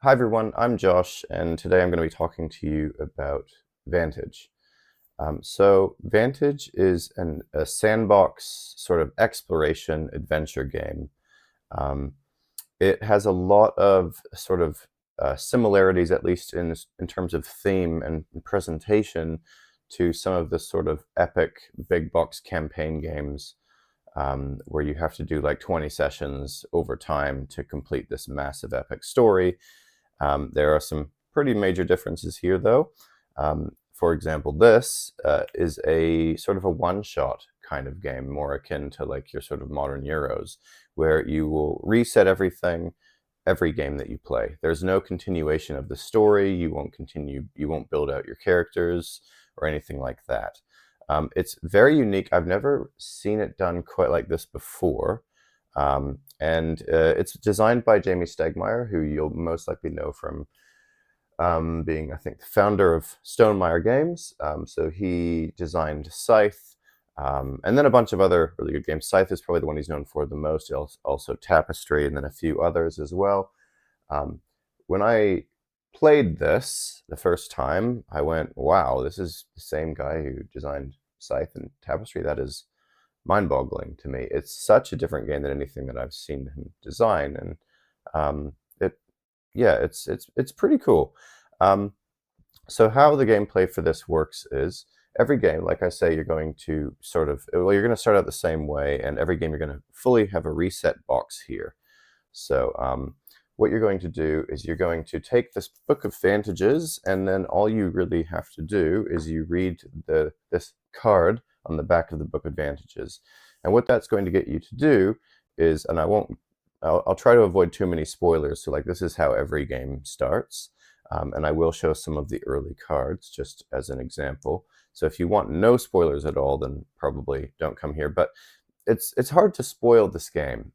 Hi everyone, I'm Josh, and today I'm going to be talking to you about Vantage. Vantage is a sandbox sort of exploration adventure game. Um, it has a lot of sort of similarities, at least in terms of theme and presentation, to some of the sort of epic big box campaign games where you have to do like 20 sessions over time to complete this massive epic story. There are some pretty major differences here, though. For example, this is a sort of a one-shot kind of game, more akin to like your sort of modern Euros, where you will reset everything every game that you play. There's no continuation of the story. You won't build out your characters or anything like that. It's very unique. I've never seen it done quite like this before. And it's designed by Jamie Stegmaier, who you'll most likely know from being, I think, the founder of Stonemaier Games. So he designed Scythe, and then a bunch of other really good games. Scythe is probably the one he's known for the most. Also Tapestry, and then a few others as well. When I played this the first time, I went, wow, this is the same guy who designed Scythe and Tapestry. That is mind-boggling to me. It's such a different game than anything that I've seen him design, and it, yeah, it's pretty cool. So how the gameplay for this works is every game, like I say, you're going to you're going to start out the same way, and every game you're going to fully have a reset box here. So what you're going to do is you're going to take this book of Vantages, and then all you really have to do is you read this card on the back of the book of Vantages. And what that's going to get you to do is, and I'll try to avoid too many spoilers. So like this is how every game starts. And I will show some of the early cards just as an example. So if you want no spoilers at all, then probably don't come here. But it's hard to spoil this game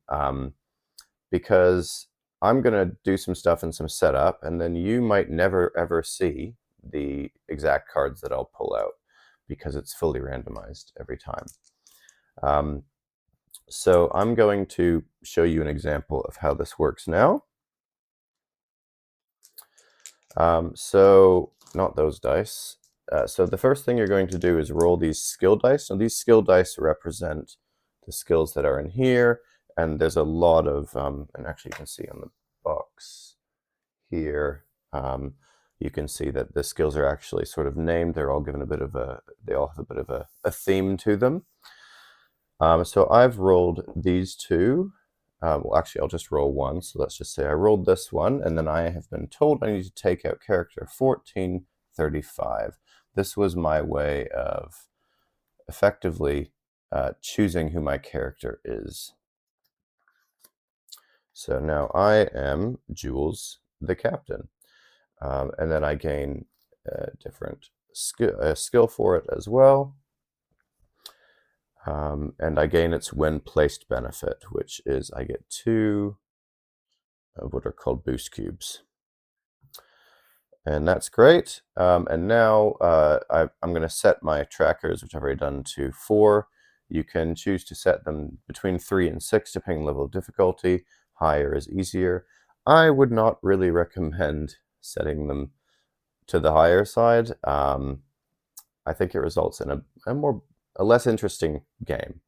because I'm going to do some stuff and some setup, and then you might never ever see the exact cards that I'll pull out because it's fully randomized every time. So I'm going to show you an example of how this works now. So not those dice. So the first thing you're going to do is roll these skill dice. Now these skill dice represent the skills that are in here, and there's a lot of, and actually you can see on the box here, you can see that the skills are actually sort of named. They're all given they all have a bit of a theme to them. So I've rolled these two. Well, actually, I'll just roll one. So let's just say I rolled this one, and then I have been told I need to take out character 1435. This was my way of effectively choosing who my character is. So now I am Jules, the captain. And then I gain a different skill for it as well. And I gain its when placed benefit, which is I get 2 of what are called boost cubes. And that's great. And now I'm going to set my trackers, which I've already done, to 4. You can choose to set them between 3 and 6, depending on the level of difficulty. Higher is easier. I would not really recommend setting them to the higher side. I think it results in a less interesting game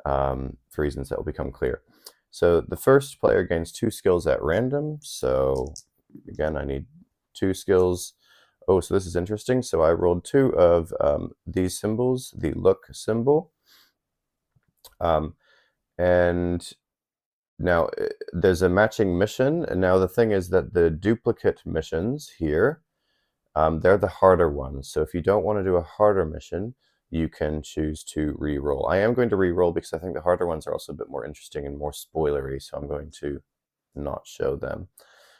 for reasons that will become clear. So the first player gains 2 skills at random. So again, I need 2 skills. Oh, so this is interesting. So I rolled 2 of these symbols, the look symbol. And now there's a matching mission. And now the thing is that the duplicate missions here, they're the harder ones. So if you don't want to do a harder mission, you can choose to re-roll. I am going to re-roll because I think the harder ones are also a bit more interesting and more spoilery, so I'm going to not show them.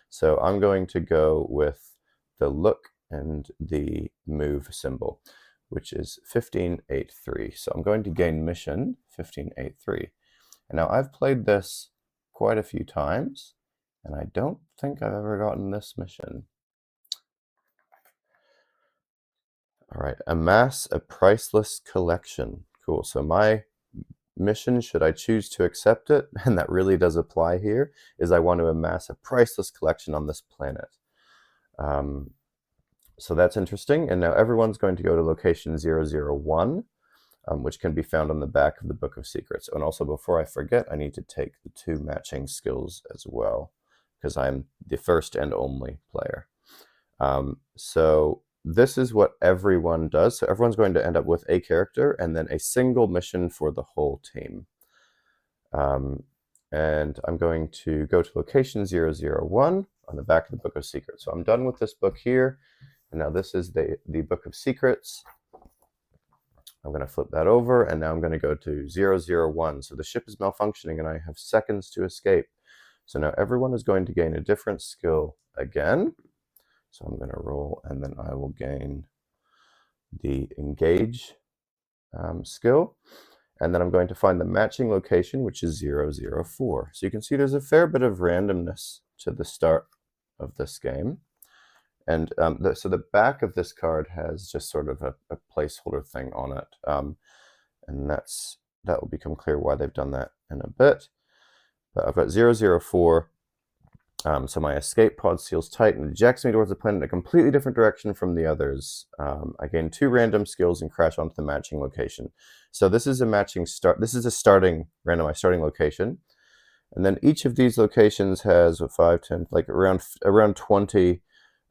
So I'm going to go with the look and the move symbol, which is 1583. So I'm going to gain mission 1583. And now I've played this quite a few times, and I don't think I've ever gotten this mission. All right, amass a priceless collection. Cool. So my mission, should I choose to accept it, and that really does apply here, is I want to amass a priceless collection on this planet. So that's interesting, and now everyone's going to go to location 001, which can be found on the back of the Book of Secrets. And also, before I forget, I need to take the 2 matching skills as well, because I'm the first and only player. So this is what everyone does. So everyone's going to end up with a character and then a single mission for the whole team. And I'm going to go to location 001 on the back of the Book of Secrets. So I'm done with this book here. And now this is the Book of Secrets. I'm going to flip that over, and now I'm going to go to 001. So the ship is malfunctioning, and I have seconds to escape. So now everyone is going to gain a different skill again. So I'm going to roll, and then I will gain the Engage skill. And then I'm going to find the matching location, which is 004. So you can see there's a fair bit of randomness to the start of this game. And so the back of this card has just sort of a placeholder thing on it. And that will become clear why they've done that in a bit. But I've got 004. So my escape pod seals tight and ejects me towards the planet in a completely different direction from the others. I gain 2 random skills and crash onto the matching location. So this is a matching start. This is a randomized starting location. And then each of these locations has 5, 10, like around 20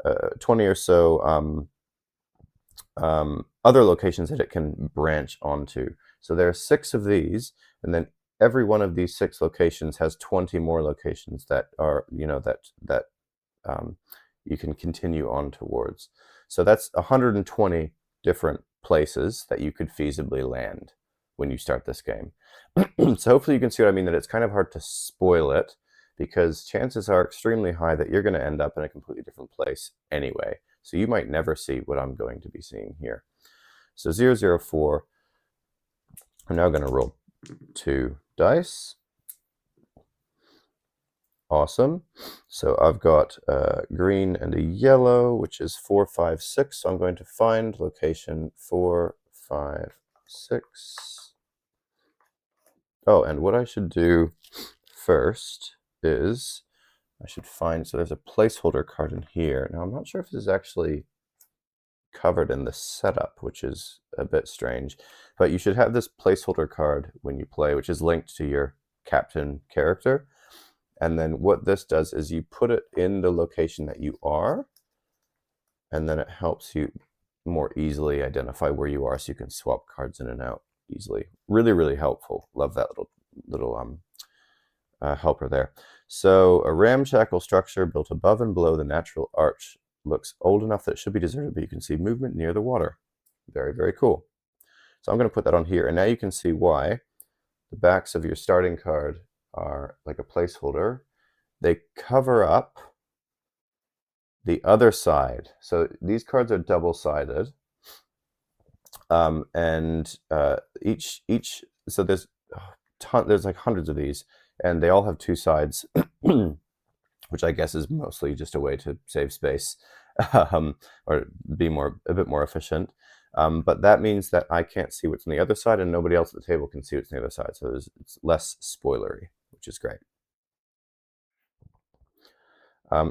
or so other locations that it can branch onto. So there are 6 of these, and then every one of these 6 locations has 20 more locations that are, that you can continue on towards. So that's 120 different places that you could feasibly land when you start this game. So hopefully you can see what I mean, that it's kind of hard to spoil it, because chances are extremely high that you're going to end up in a completely different place anyway. So you might never see what I'm going to be seeing here. So 004, I'm now going to roll 2 dice. Awesome. So I've got a green and a yellow, which is 4, 5, 6. So I'm going to find location 4, 5, 6. Oh, and what I should do first is I should find, so there's a placeholder card in here. Now I'm not sure if this is actually covered in the setup, which is a bit strange, but you should have this placeholder card when you play, which is linked to your captain character. And then what this does is you put it in the location that you are, and then it helps you more easily identify where you are, so you can swap cards in and out easily. Really, really helpful. Love that little helper there. So a ramshackle structure built above and below the natural arch. Looks old enough that it should be deserted, but you can see movement near the water. Very, very cool. So I'm going to put that on here, and now you can see why the backs of your starting card are like a placeholder. They cover up the other side. So these cards are double-sided, and so there's like hundreds of these, and they all have 2 sides, which I guess is mostly just a way to save space, or be a bit more efficient. But that means that I can't see what's on the other side, and nobody else at the table can see what's on the other side. So it's less spoilery, which is great.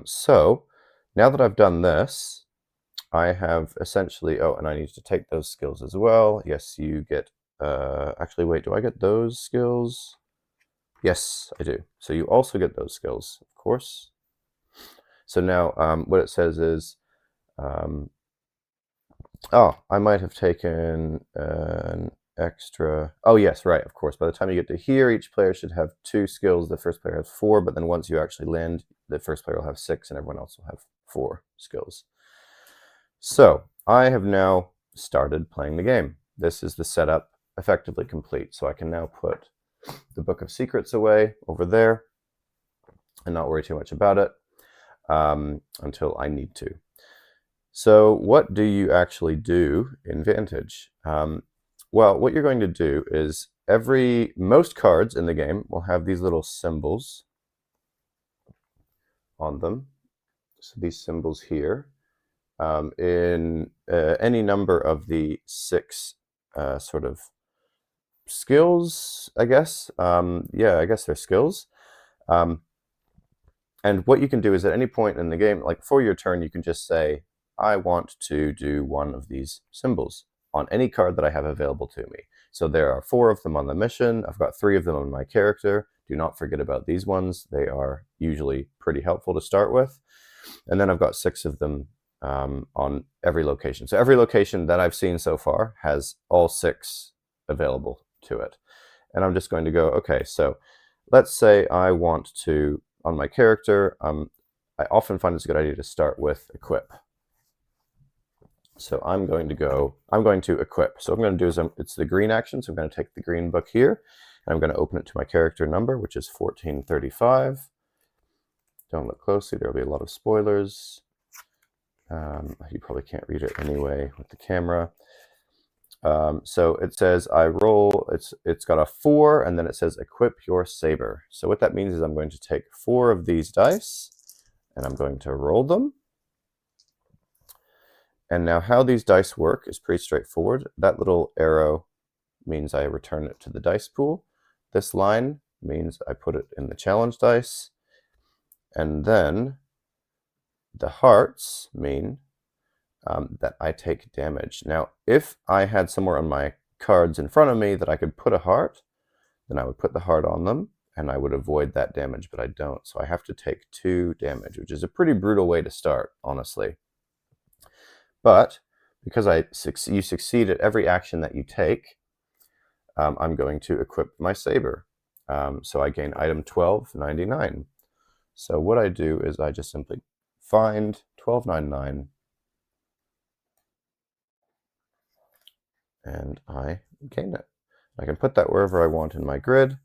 So now that I've done this, I have essentially, oh, and I need to take those skills as well. Yes, you get, actually, wait, do I get those skills? Yes, I do. So you also get those skills, of course. So now what it says is, oh, I might have taken an extra, oh yes, right, of course. By the time you get to here, each player should have 2 skills. The first player has 4, but then once you actually land, the first player will have 6, and everyone else will have 4 skills. So I have now started playing the game. This is the setup effectively complete. So I can now put the Book of Secrets away over there and not worry too much about it until I need to. So what do you actually do in Vantage? Well, what you're going to do is most cards in the game will have these little symbols on them. So these symbols here, in any number of the 6 sort of skills, I guess. Yeah, I guess they're skills. Um, and what you can do is at any point in the game, like for your turn, you can just say, I want to do one of these symbols on any card that I have available to me. So there are 4 of them on the mission. I've got 3 of them on my character. Do not forget about these ones. They are usually pretty helpful to start with. And then I've got 6 of them on every location. So every location that I've seen so far has all 6 available to it. And I'm just going to go, okay, so let's say I want to, on my character, I often find it's a good idea to start with equip. So I'm going to equip. So what I'm going to do is it's the green action, so I'm going to take the green book here, and I'm going to open it to my character number, which is 1435. Don't look closely, there'll be a lot of spoilers. You probably can't read it anyway with the camera. So it says I roll, it's got a 4, and then it says equip your saber. So what that means is I'm going to take 4 of these dice, and I'm going to roll them. And now how these dice work is pretty straightforward. That little arrow means I return it to the dice pool. This line means I put it in the challenge dice. And then the hearts mean that I take damage. Now, if I had somewhere on my cards in front of me that I could put a heart, then I would put the heart on them, and I would avoid that damage, but I don't. So I have to take 2 damage, which is a pretty brutal way to start, honestly. But because you succeed at every action that you take, I'm going to equip my saber. So I gain item 1299. So what I do is I just simply find 1299, and I gain it. I can put that wherever I want in my grid,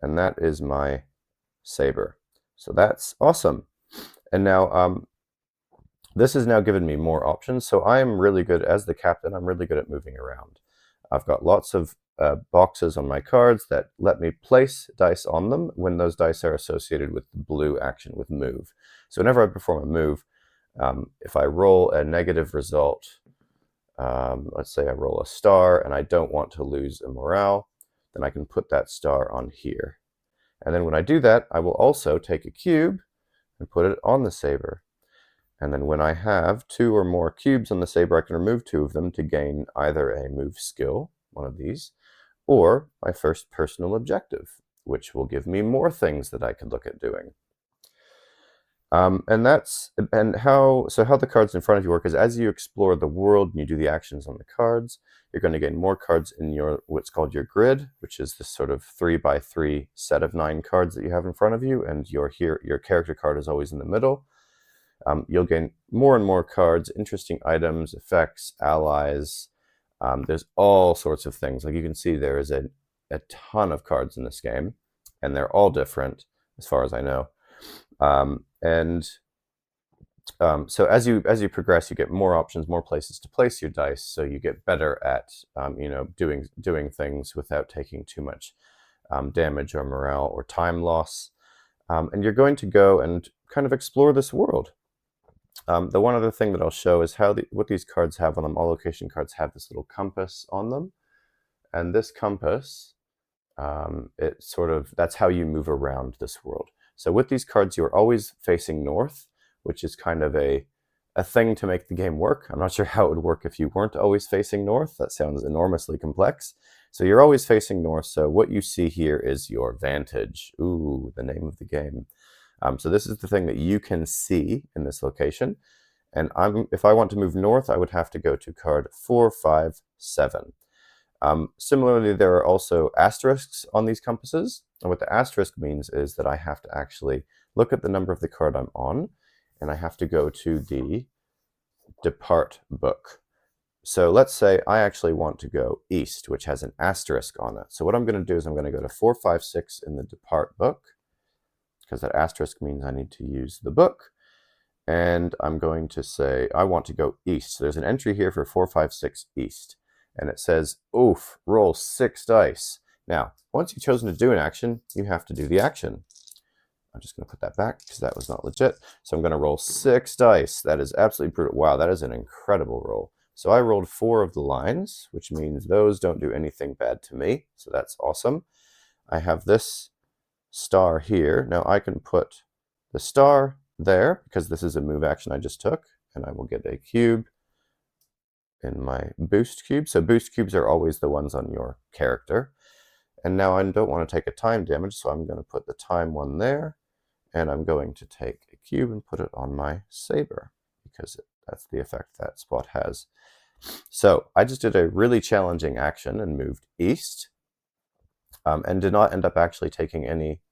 and that is my saber. So that's awesome. And now this has now given me more options. So I'm really good, as the captain, I'm really good at moving around. I've got lots of boxes on my cards that let me place dice on them when those dice are associated with the blue action, with move. So whenever I perform a move, if I roll a negative result, let's say I roll a star and I don't want to lose a morale, then I can put that star on here. And then when I do that, I will also take a cube and put it on the saber. And then when I have 2 or more cubes on the saber, I can remove 2 of them to gain either a move skill, one of these, or my first personal objective, which will give me more things that I could look at doing. How the cards in front of you work is as you explore the world and you do the actions on the cards, you're going to gain more cards in your what's called your grid, which is this sort of 3x3 set of 9 cards that you have in front of you, and your character card is always in the middle. You'll gain more and more cards, interesting items, effects, allies. There's all sorts of things. Like you can see, there is a ton of cards in this game, and they're all different as far as I know. So as you progress, you get more options, more places to place your dice. So you get better at doing things without taking too much damage or morale or time loss. And you're going to go and kind of explore this world. The one other thing that I'll show is what these cards have on them. All location cards have this little compass on them, and this compass, that's how you move around this world. So with these cards, you're always facing north, which is kind of a thing to make the game work. I'm not sure how it would work if you weren't always facing north. That sounds enormously complex. So you're always facing north. So what you see here is your Vantage. Ooh, the name of the game. So this is the thing that you can see in this location. And if I want to move north, I would have to go to card 457. Similarly, there are also asterisks on these compasses. And what the asterisk means is that I have to actually look at the number of the card I'm on, and I have to go to the depart book. So let's say I actually want to go east, which has an asterisk on it. So what I'm going to do is I'm going to go to 456 in the depart book, because that asterisk means I need to use the book. And I'm going to say I want to go east. So there's an entry here for 456 east. And it says, oof, roll 6 dice. Now, once you've chosen to do an action, you have to do the action. I'm just going to put that back because that was not legit. So I'm going to roll 6 dice. That is absolutely brutal. Wow, that is an incredible roll. So I rolled 4 of the lines, which means those don't do anything bad to me. So that's awesome. I have this star here. Now I can put the star there because this is a move action I just took, and I will get a cube in my boost cube. So boost cubes are always the ones on your character. And now I don't want to take a time damage, so I'm going to put the time one there, and I'm going to take a cube and put it on my saber because that's the effect that spot has. So I just did a really challenging action and moved east, and did not end up actually taking any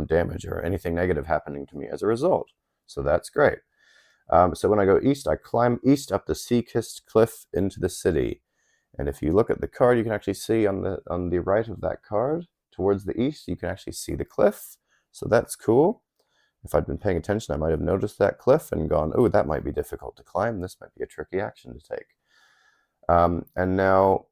damage or anything negative happening to me as a result. So that's great. So when I go east, I climb east up the sea-kissed cliff into the city. And if you look at the card, you can actually see on the right of that card, towards the east, you can actually see the cliff. So that's cool. If I'd been paying attention, I might have noticed that cliff and gone, oh, that might be difficult to climb. This might be a tricky action to take. And now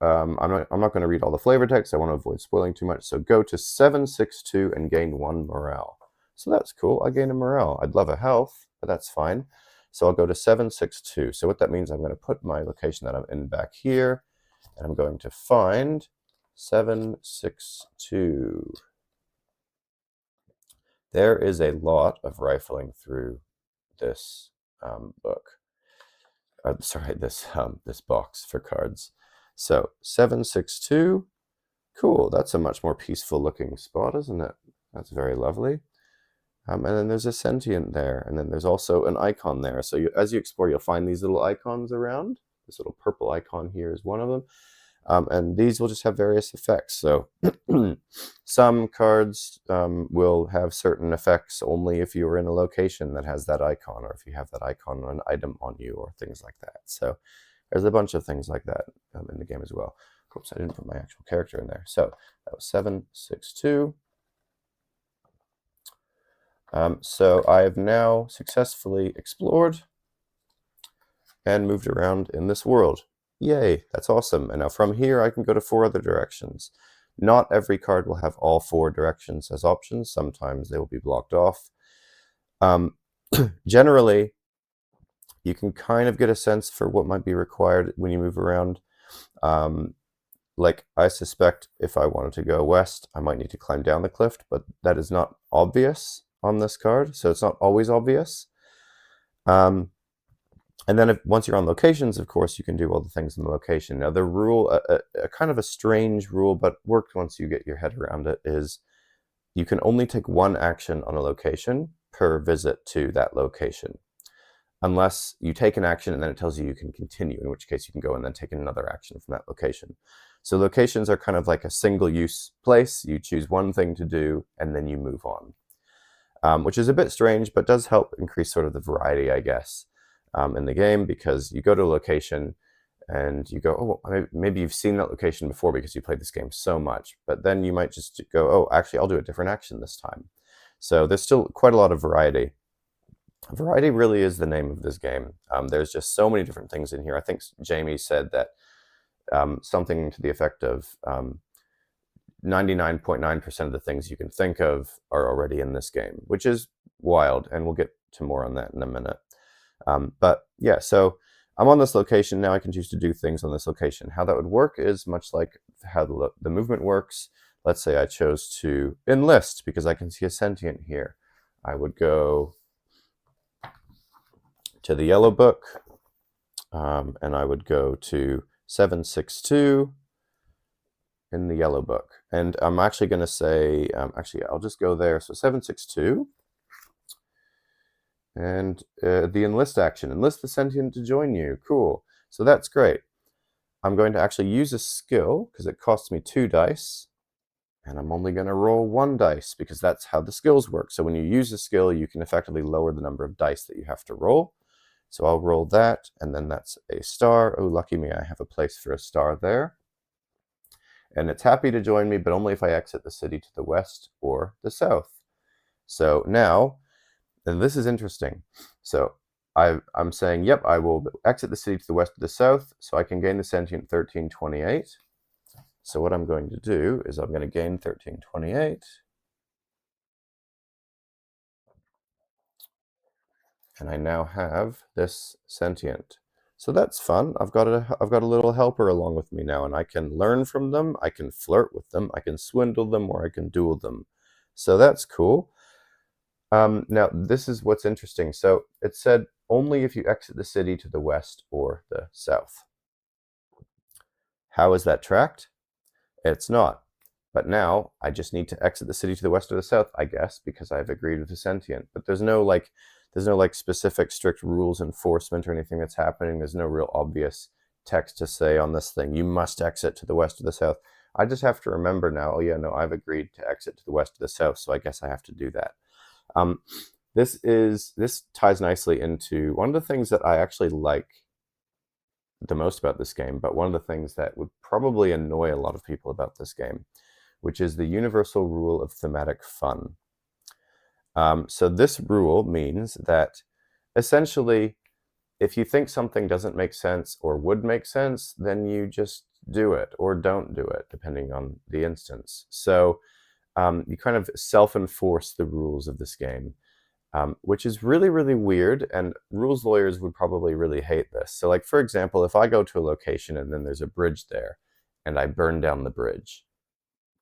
I'm not going to read all the flavor text. I want to avoid spoiling too much. So go to 762 and gain 1 morale. So that's cool. I gain a morale. I'd love a health, but that's fine. So I'll go to 762. So what that means, I'm going to put my location that I'm in back here, and I'm going to find 762. There is a lot of rifling through this book. Sorry, this box for cards. So 762. Cool. That's a much more peaceful looking spot, isn't it? That's very lovely. And then there's a sentient there, and then there's also an icon there. So as you explore, you'll find these little icons around. This little purple icon here is one of them. And these will just have various effects. So some cards will have certain effects only if you are in a location that has that icon, or if you have that icon on an item on you, or things like that. So there's a bunch of things like that in the game as well. Oops, I didn't put my actual character in there. So that was 762. So I have now successfully explored and moved around in this world. Yay, that's awesome. And now from here, I can go to 4 other directions. Not every card will have all 4 directions as options. Sometimes they will be blocked off. Generally, you can kind of get a sense for what might be required when you move around. Like, I suspect if I wanted to go west, I might need to climb down the cliff, but that is not obvious on this card, so it's not always obvious. And then once you're on locations, of course, you can do all the things in the location. Now, the rule, a kind of a strange rule, but worked once you get your head around it, is you can only take 1 action on a location per visit to that location, unless you take an action and then it tells you you can continue, in which case you can go and then take another action from that location. So locations are kind of like a single-use place. You choose one thing to do, and then you move on, which is a bit strange, but does help increase sort of the variety, I guess, in the game, because you go to a location and you go, oh, maybe you've seen that location before because you played this game so much, but then you might just go, oh, actually, I'll do a different action this time. So there's still quite a lot of variety. Variety really is the name of this game. There's just so many different things in here. I think Jamie said that something to the effect of 99.9% of the things you can think of are already in this game, which is wild, and we'll get to more on that in a minute. But yeah, so I'm on this location now. I can choose to do things on this location. How that would work is much like how the movement works. Let's say I chose to enlist because I can see a sentient here. I would go to the yellow book, and I would go to 762 in the yellow book. And I'm actually going to say, actually, I'll just go there. So 762. And the enlist action. Enlist the sentient to join you. Cool. So that's great. I'm going to actually use a skill because it costs me 2 dice. And I'm only going to roll 1 dice because that's how the skills work. So when you use a skill, you can effectively lower the number of dice that you have to roll. So I'll roll that, and then that's a star. Oh, lucky me, I have a place for a star there. And it's happy to join me, but only if I exit the city to the west or the south. So now, and this is interesting. So I'm saying, yep, I will exit the city to the west or the south, so I can gain the sentient 1328. So what I'm going to do is I'm going to gain 1328. And I now have this sentient. So that's fun. I've got a little helper along with me now, and I can learn from them, I can flirt with them, I can swindle them, or I can duel them. So that's cool. Now, this is what's interesting. So it said only if you exit the city to the west or the south. How is that tracked? It's not. But now I just need to exit the city to the west or the south, I guess, because I've agreed with the sentient. But there's no like specific strict rules enforcement or anything that's happening. There's no real obvious text to say on this thing, you must exit to the west or the south. I just have to remember now, oh yeah, no, I've agreed to exit to the west or the south, so I guess I have to do that. Um, this ties nicely into one of the things that I actually like the most about this game, but one of the things that would probably annoy a lot of people about this game, which is the universal rule of thematic fun. So this rule means that essentially, if you think something doesn't make sense or would make sense, then you just do it or don't do it, depending on the instance. So you kind of self-enforce the rules of this game. Which is really, really weird, and rules lawyers would probably really hate this. So like, for example, if I go to a location and then there's a bridge there, and I burn down the bridge,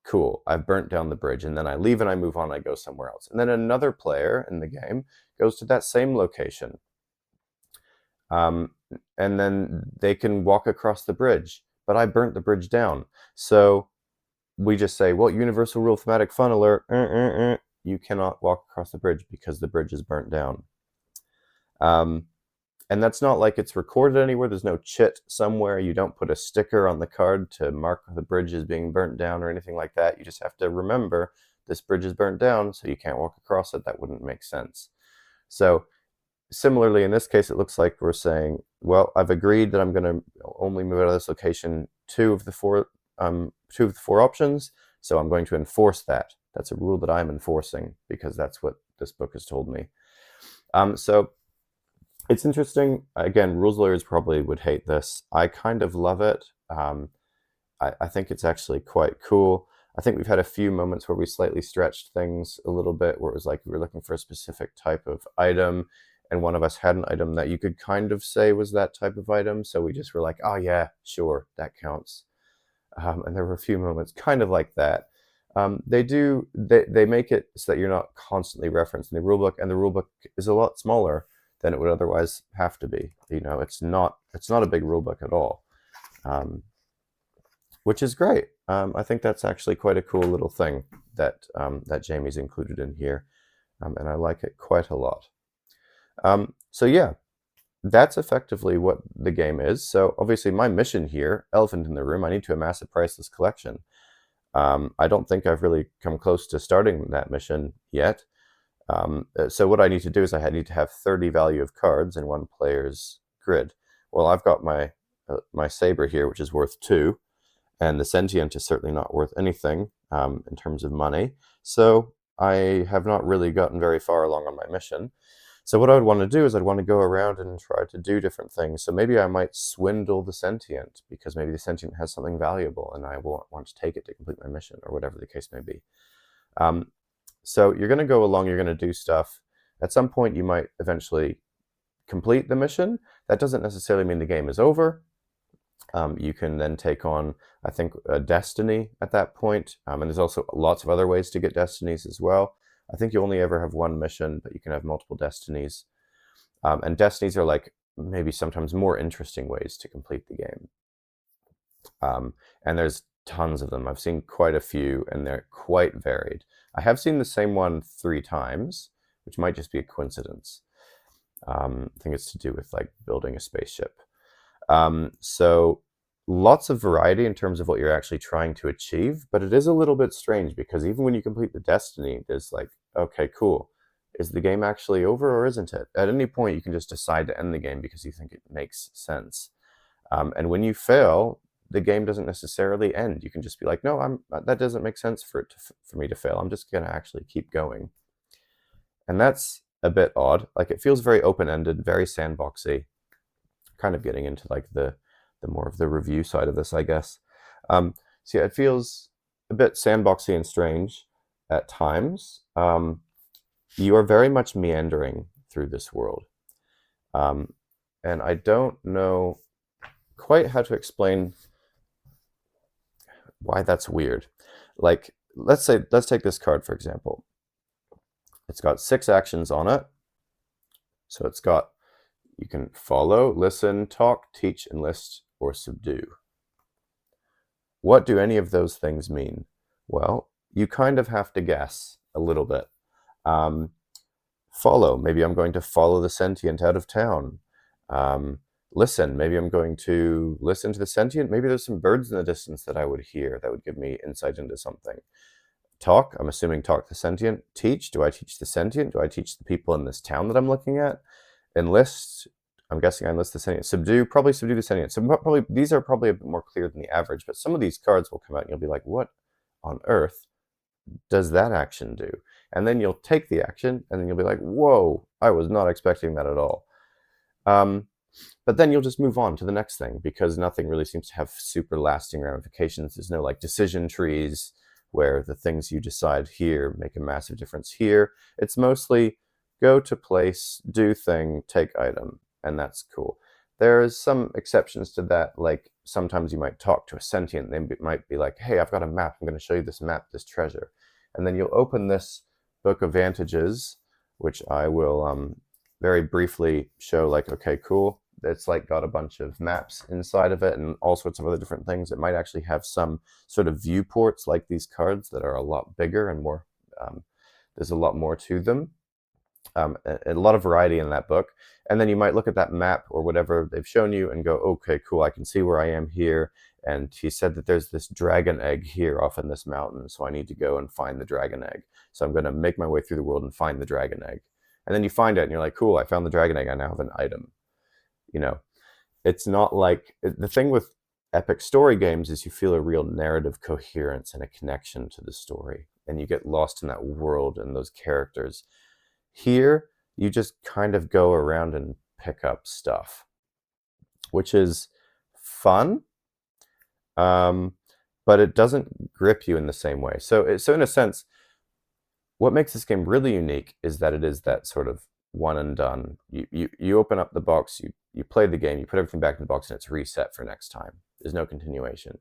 cool, I've burnt down the bridge, and then I leave and I move on, I go somewhere else. And then another player in the game goes to that same location, um, and then they can walk across the bridge, but I burnt the bridge down. So we just say, well, universal rule thematic fun alert, you cannot walk across the bridge because the bridge is burnt down. And that's not like it's recorded anywhere. There's no chit somewhere. You don't put a sticker on the card to mark the bridge as being burnt down or anything like that. You just have to remember this bridge is burnt down, so you can't walk across it. That wouldn't make sense. So similarly, in this case, it looks like we're saying, well, I've agreed that I'm going to only move out of this location two of the four options, so I'm going to enforce that. That's a rule that I'm enforcing because that's what this book has told me. So it's interesting. Again, rules lawyers probably would hate this. I kind of love it. I think it's actually quite cool. I think we've had a few moments where we slightly stretched things a little bit, where it was like we were looking for a specific type of item, and one of us had an item that you could kind of say was that type of item. So we just were like, oh yeah, sure, that counts. And there were a few moments kind of like that. They make it so that you're not constantly referencing the rulebook, and the rulebook is a lot smaller than it would otherwise have to be. You know, it's not a big rulebook at all, which is great. I think that's actually quite a cool little thing that that Jamie's included in here, and I like it quite a lot. So yeah, that's effectively what the game is. So obviously my mission here, elephant in the room, I need to amass a priceless collection. I don't think I've really come close to starting that mission yet. So what I need to do is I need to have 30 value of cards in one player's grid. Well, I've got my my saber here, which is worth 2, and the sentient is certainly not worth anything in terms of money. So I have not really gotten very far along on my mission. So what I would want to do is I'd want to go around and try to do different things. So maybe I might swindle the sentient because maybe the sentient has something valuable and I want to take it to complete my mission, or whatever the case may be. So you're going to go along, you're going to do stuff. At some point, you might eventually complete the mission. That doesn't necessarily mean the game is over. You can then take on, I think, a destiny at that point. And there's also lots of other ways to get destinies as well. I think you only ever have one mission, but you can have multiple destinies. And destinies are like maybe sometimes more interesting ways to complete the game. And there's tons of them. I've seen quite a few, and they're quite varied. I have seen the same one 3 times, which might just be a coincidence. I think it's to do with like building a spaceship. So lots of variety in terms of what you're actually trying to achieve, but it is a little bit strange because even when you complete the destiny, there's like, okay, cool. Is the game actually over or isn't it? At any point, you can just decide to end the game because you think it makes sense. And when you fail, the game doesn't necessarily end. You can just be like, no, that doesn't make sense for me to fail. I'm just going to actually keep going. And that's a bit odd. Like, it feels very open-ended, very sandboxy. Kind of getting into like the more of the review side of this, I guess. So yeah, it feels a bit sandboxy and strange at times. You are very much meandering through this world. and I don't know quite how to explain why that's weird. Like, let's take this card, for example. It's got 6 actions on it. So it's got, you can follow, listen, talk, teach, enlist, or subdue. What do any of those things mean? Well, you kind of have to guess a little bit. Follow, maybe I'm going to follow the sentient out of town. Listen, maybe I'm going to listen to the sentient. Maybe there's some birds in the distance that I would hear that would give me insight into something. Talk, I'm assuming talk the sentient. Teach, do I teach the sentient? Do I teach the people in this town that I'm looking at? Enlist, I'm guessing I enlist the sentient. Subdue, probably subdue the sentient. So probably these are probably a bit more clear than the average, but some of these cards will come out and you'll be like, what on earth does that action do? And then you'll take the action and then you'll be like, whoa, I was not expecting that at all. But then you'll just move on to the next thing because nothing really seems to have super lasting ramifications. There's no like decision trees where the things you decide here make a massive difference here. It's mostly go to place, do thing, take item, and that's cool. There's some exceptions to that, like sometimes you might talk to a sentient. They might be like, hey, I've got a map. I'm going to show you this map, this treasure. And then you'll open this book of Vantages, which I will very briefly show like, okay, cool. It's like got a bunch of maps inside of it and all sorts of other different things. It might actually have some sort of viewports like these cards that are a lot bigger and more, there's a lot more to them. A lot of variety in that book. And then you might look at that map or whatever they've shown you and go, okay, cool, I can see where I am here. And he said that there's this dragon egg here off in this mountain, so I need to go and find the dragon egg. So I'm going to make my way through the world and find the dragon egg. And then you find it and you're like, cool, I found the dragon egg, I now have an item. You know, it's not like, the thing with epic story games is you feel a real narrative coherence and a connection to the story, and you get lost in that world and those characters. Here, you just kind of go around and pick up stuff, which is fun, but it doesn't grip you in the same way. So in a sense, what makes this game really unique is that it is that sort of one and done. You open up the box, you play the game, you put everything back in the box, and it's reset for next time. There's no continuation.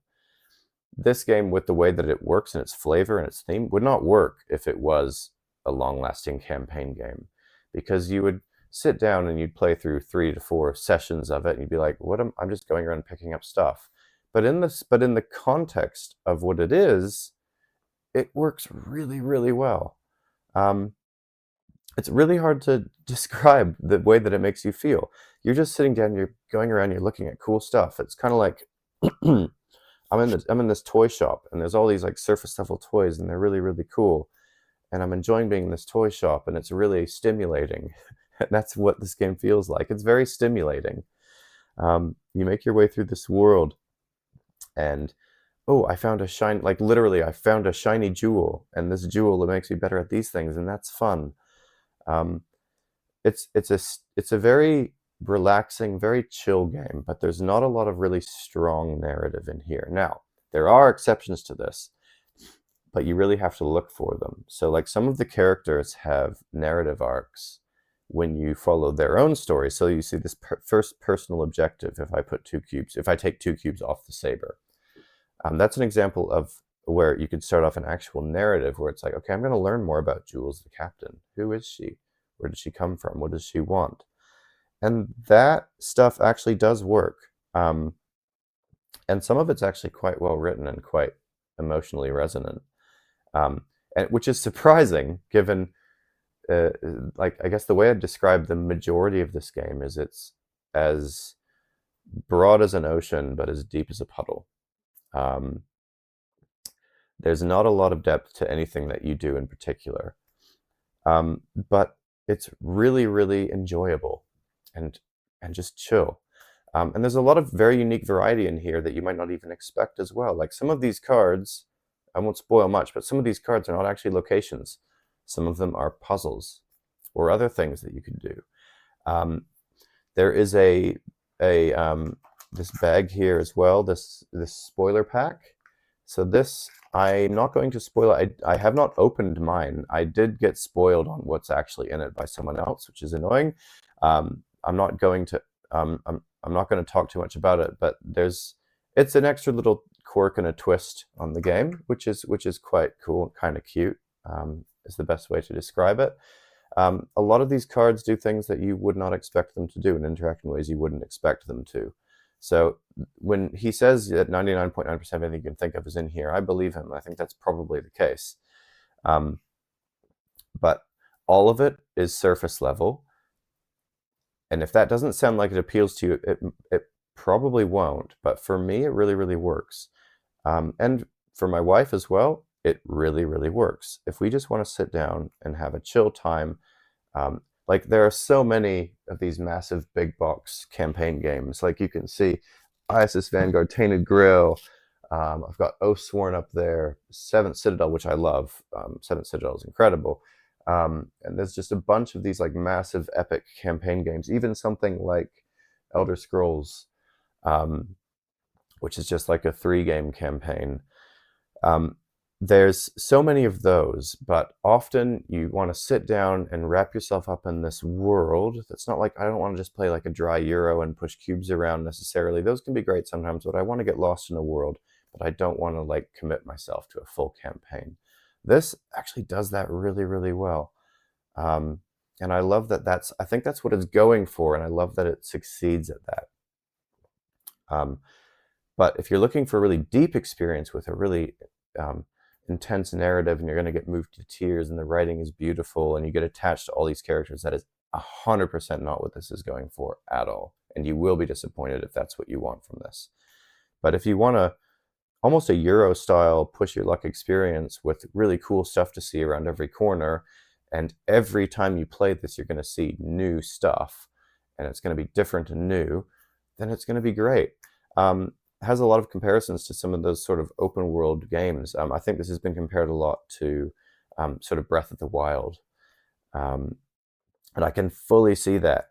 This game, with the way that it works and its flavor and its theme, would not work if it was a long-lasting campaign game, because you would sit down and you'd play through 3 to 4 sessions of it and you'd be like, I'm just going around picking up stuff. But in the context of what it is, it works really, really well. It's really hard to describe the way that it makes you feel. You're just sitting down, you're going around, you're looking at cool stuff. It's kind of like I'm in this toy shop and there's all these like surface level toys and they're really, really cool. And I'm enjoying being in this toy shop and it's really stimulating. And that's what this game feels like. It's very stimulating. You make your way through this world and, oh, I found a shiny, like literally I found a shiny jewel, and this jewel, it makes me better at these things, and that's fun. It's a very relaxing, very chill game, but there's not a lot of really strong narrative in here. Now, there are exceptions to this, but you really have to look for them. So like some of the characters have narrative arcs when you follow their own story. So you see this first personal objective. If I take 2 cubes off the saber, that's an example of where you could start off an actual narrative where it's like, okay, I'm going to learn more about Jules the captain. Who is she? Where does she come from? What does she want? And that stuff actually does work. And some of it's actually quite well written and quite emotionally resonant. And which is surprising given, like, I guess the way I'd describe the majority of this game is it's as broad as an ocean, but as deep as a puddle. There's not a lot of depth to anything that you do in particular, but it's really, really enjoyable and just chill. And there's a lot of very unique variety in here that you might not even expect as well. Like some of these cards, I won't spoil much, but some of these cards are not actually locations. Some of them are puzzles or other things that you can do. There is this bag here as well, this spoiler pack. So this, I'm not going to spoil it. I have not opened mine. I did get spoiled on what's actually in it by someone else, which is annoying. I'm not going to I'm not going to talk too much about it, but it's an extra little quirk and a twist on the game, which is quite cool, kind of cute, is the best way to describe it. A lot of these cards do things that you would not expect them to do and interact in ways you wouldn't expect them to. So when he says that 99.9% of anything you can think of is in here, I believe him. I think that's probably the case. But all of it is surface level. And if that doesn't sound like it appeals to you, it probably won't. But for me, it really, really works. And for my wife as well, it really, really works. If we just want to sit down and have a chill time, like there are so many of these massive big box campaign games. Like you can see ISS Vanguard, Tainted Grail. I've got Oathsworn up there, Seventh Citadel, which I love. Seventh Citadel is incredible. And there's just a bunch of these like massive epic campaign games, even something like Elder Scrolls, which is just like a 3-game campaign. There's so many of those, but often you want to sit down and wrap yourself up in this world. That's not like, I don't want to just play like a dry Euro and push cubes around necessarily. Those can be great sometimes, but I want to get lost in a world, but I don't want to like commit myself to a full campaign. This actually does that really, really well. And I love that I think that's what it's going for, and I love that it succeeds at that. But if you're looking for a really deep experience with a really intense narrative, and you're going to get moved to tears, and the writing is beautiful, and you get attached to all these characters, that is 100% not what this is going for at all. And you will be disappointed if that's what you want from this. But if you want almost a Euro style push your luck experience with really cool stuff to see around every corner, and every time you play this you're going to see new stuff and it's going to be different and new, then it's going to be great. Has a lot of comparisons to some of those sort of open world games. I think this has been compared a lot to sort of Breath of the Wild, and I can fully see that.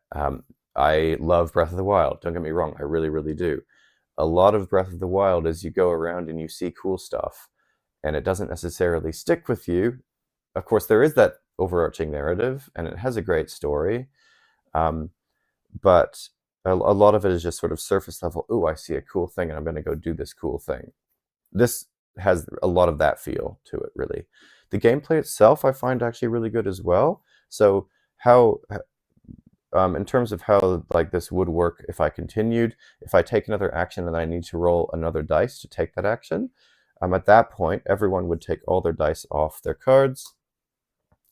I love Breath of the Wild, don't get me wrong, I really, really do. A lot of Breath of the Wild is you go around and you see cool stuff, and it doesn't necessarily stick with you. Of course, there is that overarching narrative, and it has a great story, but a lot of it is just sort of surface level. Ooh, I see a cool thing, and I'm going to go do this cool thing. This has a lot of that feel to it, really. The gameplay itself, I find actually really good as well. So how in terms of how like this would work if I continued, if I take another action and I need to roll another dice to take that action, at that point, everyone would take all their dice off their cards,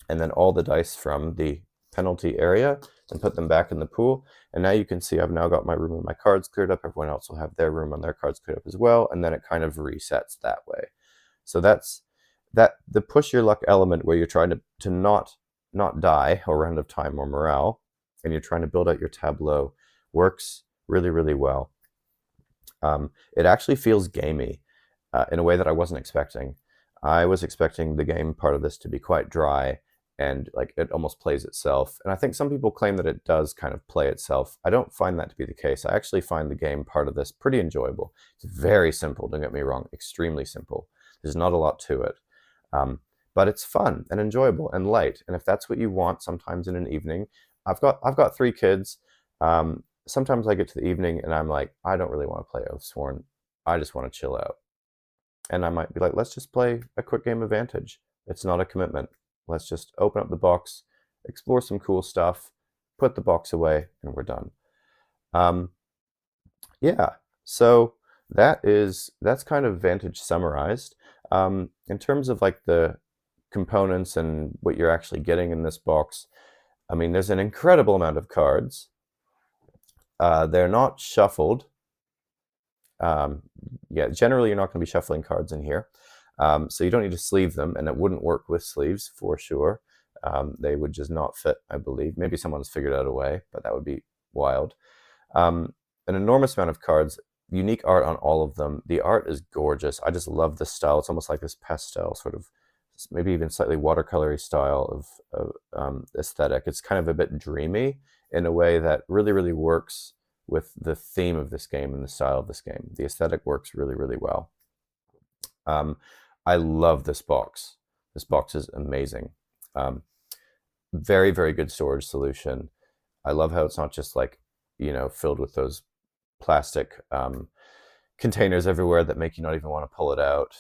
and then all the dice from the penalty area and put them back in the pool. And now you can see I've now got my room and my cards cleared up. Everyone else will have their room and their cards cleared up as well, and then it kind of resets that way. So that's the push your luck element, where you're trying to not die or run out of time or morale, and you're trying to build out your tableau, works really, really well. It actually feels gamey in a way that I wasn't expecting. I was expecting the game part of this to be quite dry, and like it almost plays itself. And I think some people claim that it does kind of play itself. I don't find that to be the case. I actually find the game part of this pretty enjoyable. It's very simple, don't get me wrong, extremely simple. There's not a lot to it. But it's fun and enjoyable and light. And if that's what you want sometimes in an evening, I've got 3 kids. Sometimes I get to the evening and I'm like, I don't really want to play Oathsworn. I just want to chill out. And I might be like, let's just play a quick game of Vantage. It's not a commitment. Let's just open up the box, explore some cool stuff, put the box away, and we're done. Yeah, so that's kind of Vantage summarized. In terms of like the components and what you're actually getting in this box, I mean, there's an incredible amount of cards. They're not shuffled. Yeah, generally you're not going to be shuffling cards in here. So you don't need to sleeve them, and it wouldn't work with sleeves for sure. They would just not fit, I believe. Maybe someone's figured out a way, but that would be wild. An enormous amount of cards, unique art on all of them. The art is gorgeous. I just love this style. It's almost like this pastel sort of, maybe even slightly watercolory style of aesthetic. It's kind of a bit dreamy in a way that really, really works with the theme of this game and the style of this game. The aesthetic works really, really well. I love this box. This box is amazing. Very, very good storage solution. I love how it's not just like filled with those plastic containers everywhere that make you not even want to pull it out.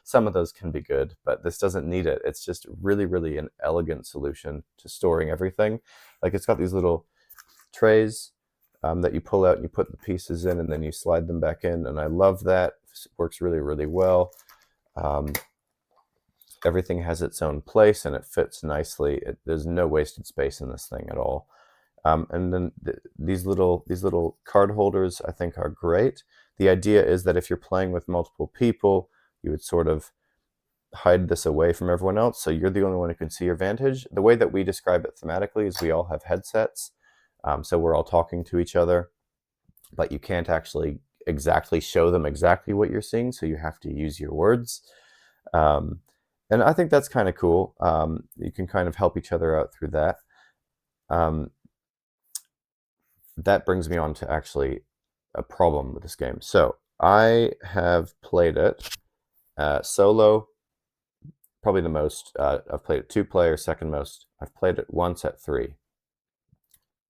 Some of those can be good, but this doesn't need it. It's just really, really an elegant solution to storing everything. Like, it's got these little trays that you pull out and you put the pieces in, and then you slide them back in, and I love that. It works really, really well. Everything has its own place and it fits nicely. There's no wasted space in this thing at all. And then these little card holders I think are great. The idea is that if you're playing with multiple people, you would sort of hide this away from everyone else, so you're the only one who can see your Vantage. The way that we describe it thematically is we all have headsets, so we're all talking to each other, but you can't actually exactly show them exactly what you're seeing, so you have to use your words. And I think that's kind of cool. You can kind of help each other out through that. That brings me on to actually a problem with this game. So I have played it solo, probably the most. I've played it 2-player, second most. I've played it once at 3.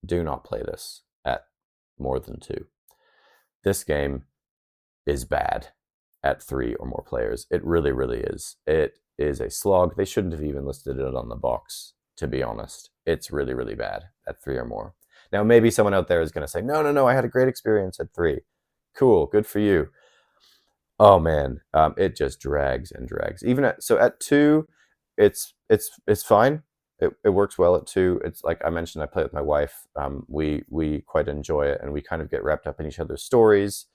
Do not play this at more than 2. This game is bad at 3 or more players. It really, really is. It is a slog. They shouldn't have even listed it on the box, to be honest. It's really, really bad at 3 or more. Now, maybe someone out there is going to say, no, I had a great experience at 3. Cool, good for you. Oh man, it just drags and drags. Even at 2, it's fine. It works well at 2. It's like I mentioned, I play with my wife. We quite enjoy it, and we kind of get wrapped up in each other's stories.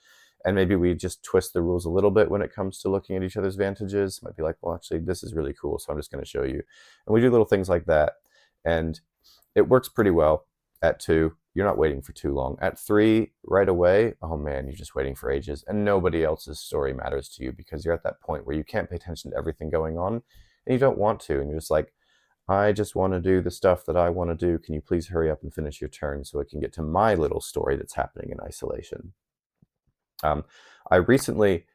And maybe we just twist the rules a little bit when it comes to looking at each other's Vantages. Might be like, well, actually, this is really cool, so I'm just going to show you. And we do little things like that, and it works pretty well at 2. You're not waiting for too long. At 3, right away, oh man, you're just waiting for ages, and nobody else's story matters to you because you're at that point where you can't pay attention to everything going on, and you don't want to, and you're just like, I just want to do the stuff that I want to do. Can you please hurry up and finish your turn so I can get to my little story that's happening in isolation? I recently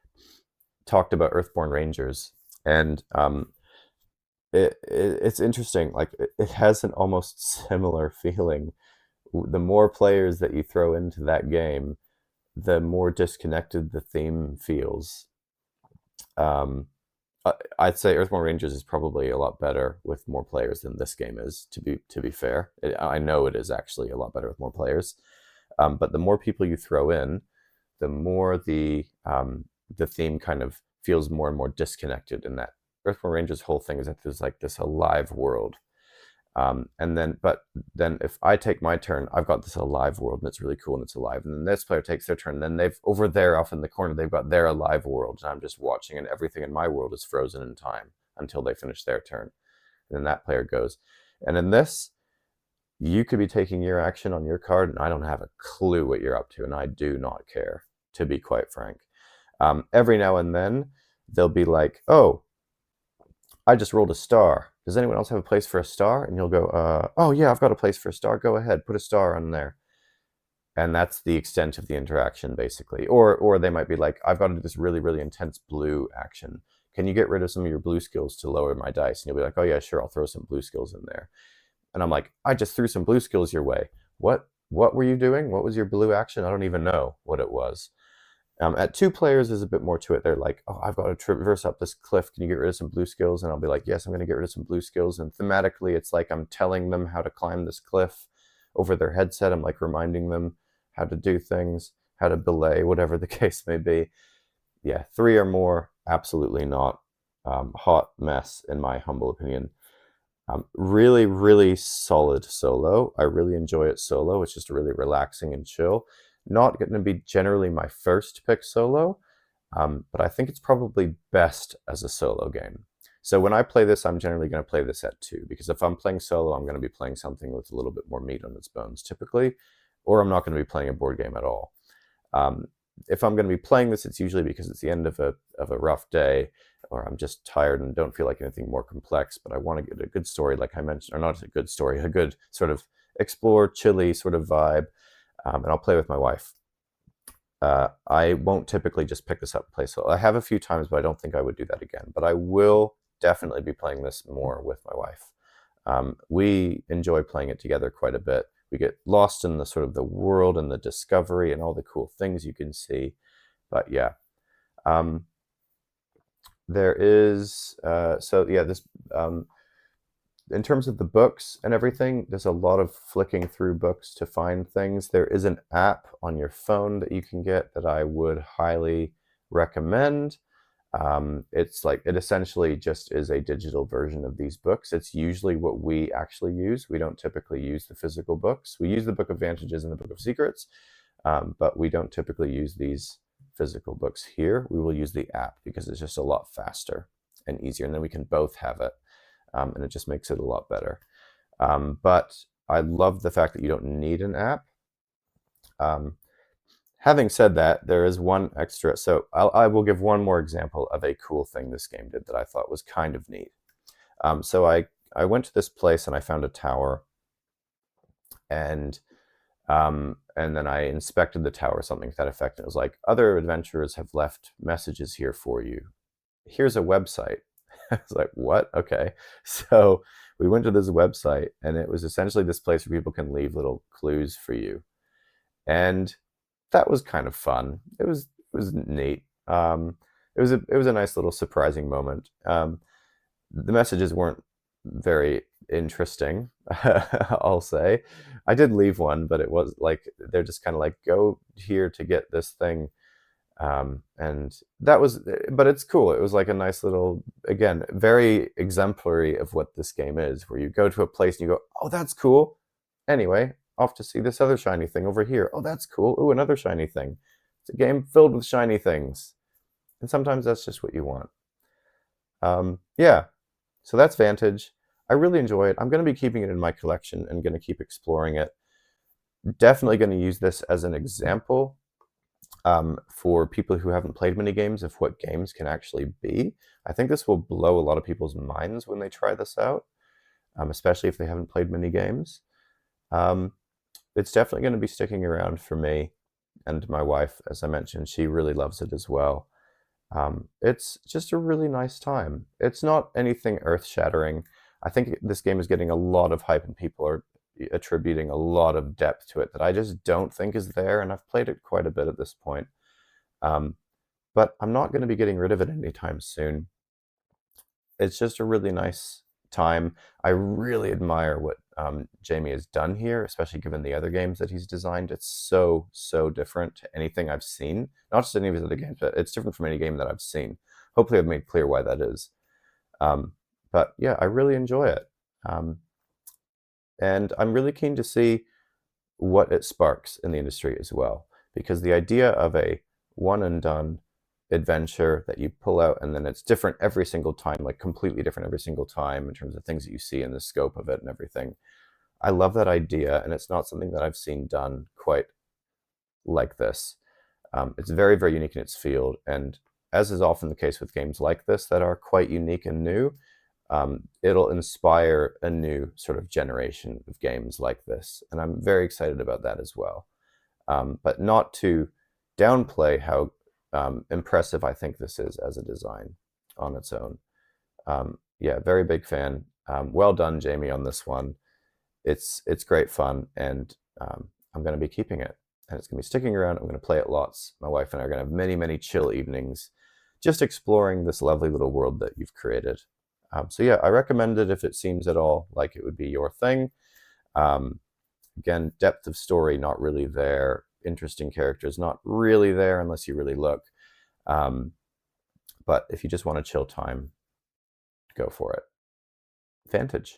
talked about Earthborn Rangers, and it's interesting. Like, it has an almost similar feeling. The more players that you throw into that game, the more disconnected the theme feels. I'd say Earthborn Rangers is probably a lot better with more players than this game is, to be fair. I know it is actually a lot better with more players. But the more people you throw in, the more the theme kind of feels more and more disconnected. In that Earthborn Rangers' whole thing is that there's like this alive world. But then if I take my turn, I've got this alive world and it's really cool and it's alive. And then this player takes their turn. And then they've, over there off in the corner, they've got their alive world. And I'm just watching, and everything in my world is frozen in time until they finish their turn. And then that player goes. And in this, you could be taking your action on your card, and I don't have a clue what you're up to, and I do not care, to be quite frank. Every now and then, they'll be like, oh, I just rolled a star. Does anyone else have a place for a star? And you'll go, oh yeah, I've got a place for a star. Go ahead, put a star on there. And that's the extent of the interaction, basically. Or they might be like, I've got to do this really, really intense blue action. Can you get rid of some of your blue skills to lower my dice? And you'll be like, oh yeah, sure, I'll throw some blue skills in there. And I'm like, I just threw some blue skills your way. What were you doing? What was your blue action? I don't even know what it was. At 2 players, there's a bit more to it. They're like, oh, I've got to traverse up this cliff. Can you get rid of some blue skills? And I'll be like, yes, I'm going to get rid of some blue skills. And thematically, it's like I'm telling them how to climb this cliff over their headset. I'm like reminding them how to do things, how to belay, whatever the case may be. Yeah, 3 or more, absolutely not. Hot mess, in my humble opinion. Really, really solid solo. I really enjoy it solo. It's just really relaxing and chill. Not going to be generally my first pick solo, but I think it's probably best as a solo game. So when I play this, I'm generally going to play this at 2, because if I'm playing solo, I'm going to be playing something with a little bit more meat on its bones typically, or I'm not going to be playing a board game at all. If I'm going to be playing this, it's usually because it's the end of a rough day, or I'm just tired and don't feel like anything more complex, but I want to get a good story, like I mentioned, or not a good story, a good sort of explore, chilly sort of vibe. And I'll play with my wife. I won't typically just pick this up and play solo. I have a few times, but I don't think I would do that again. But I will definitely be playing this more with my wife. We enjoy playing it together quite a bit. we get lost in the sort of the world and the discovery and all the cool things you can see. But yeah, um, there is so yeah, this in terms of the books and everything, there's a lot of flicking through books to find things. There is an app on your phone that you can get that I would highly recommend. It's like, it essentially just is a digital version of these books. It's usually what we actually use. We don't typically use the physical books. We use the Book of Vantages and the Book of Secrets, but we don't typically use these physical books here. We will use the app because it's just a lot faster and easier, and then we can both have it, and it just makes it a lot better. But I love the fact that you don't need an app. Having said that, there is one extra. So I will give one more example of a cool thing this game did that I thought was kind of neat. So I went to this place and I found a tower, and then I inspected the tower, something to that effect. And it was like, other adventurers have left messages here for you. Here's a website. I was like, what? Okay. So we went to this website, and it was essentially this place where people can leave little clues for you. And that was kind of fun. It was neat. It was a nice little surprising moment. The messages weren't very interesting, I'll say. I did leave one, but it was like, they're just kind of like, go here to get this thing. And that was, but it's cool. It was like a nice little, again, very exemplary of what this game is, where you go to a place and you go, oh, that's cool. Anyway, off to see this other shiny thing over here. Oh, that's cool. Ooh, another shiny thing. It's a game filled with shiny things. And sometimes that's just what you want. Yeah, so that's Vantage. I really enjoy it. I'm going to be keeping it in my collection and going to keep exploring it. Definitely going to use this as an example for people who haven't played many games of what games can actually be. I think this will blow a lot of people's minds when they try this out, especially if they haven't played many games. It's definitely going to be sticking around for me and my wife. As I mentioned, she really loves it as well. It's just a really nice time. It's not anything earth-shattering. I think this game is getting a lot of hype, and people are attributing a lot of depth to it that I just don't think is there, and I've played it quite a bit at this point. But I'm not going to be getting rid of it anytime soon. It's just a really nice time. I really admire what Jamie has done here, especially given the other games that he's designed. It's so, so different to anything I've seen. Not just any of his other games, but it's different from any game that I've seen. Hopefully I've made clear why that is. But yeah, I really enjoy it. And I'm really keen to see what it sparks in the industry as well, because the idea of a one and done adventure that you pull out and then it's different every single time, like completely different every single time in terms of things that you see and the scope of it and everything. I love that idea, and it's not something that I've seen done quite like this. It's very, very unique in its field, and as is often the case with games like this that are quite unique and new, it'll inspire a new sort of generation of games like this, and I'm very excited about that as well. But not to downplay how impressive I think this is as a design on its own. Yeah, very big fan. Well done, Jamie, on this one. It's great fun, and I'm going to be keeping it, and it's going to be sticking around. I'm going to play it lots. My wife and I are going to have many, many chill evenings just exploring this lovely little world that you've created. So yeah, I recommend it if it seems at all like it would be your thing. Again, depth of story, not really there. Interesting characters, not really there unless you really look. But if you just want a chill time, go for it. Vantage.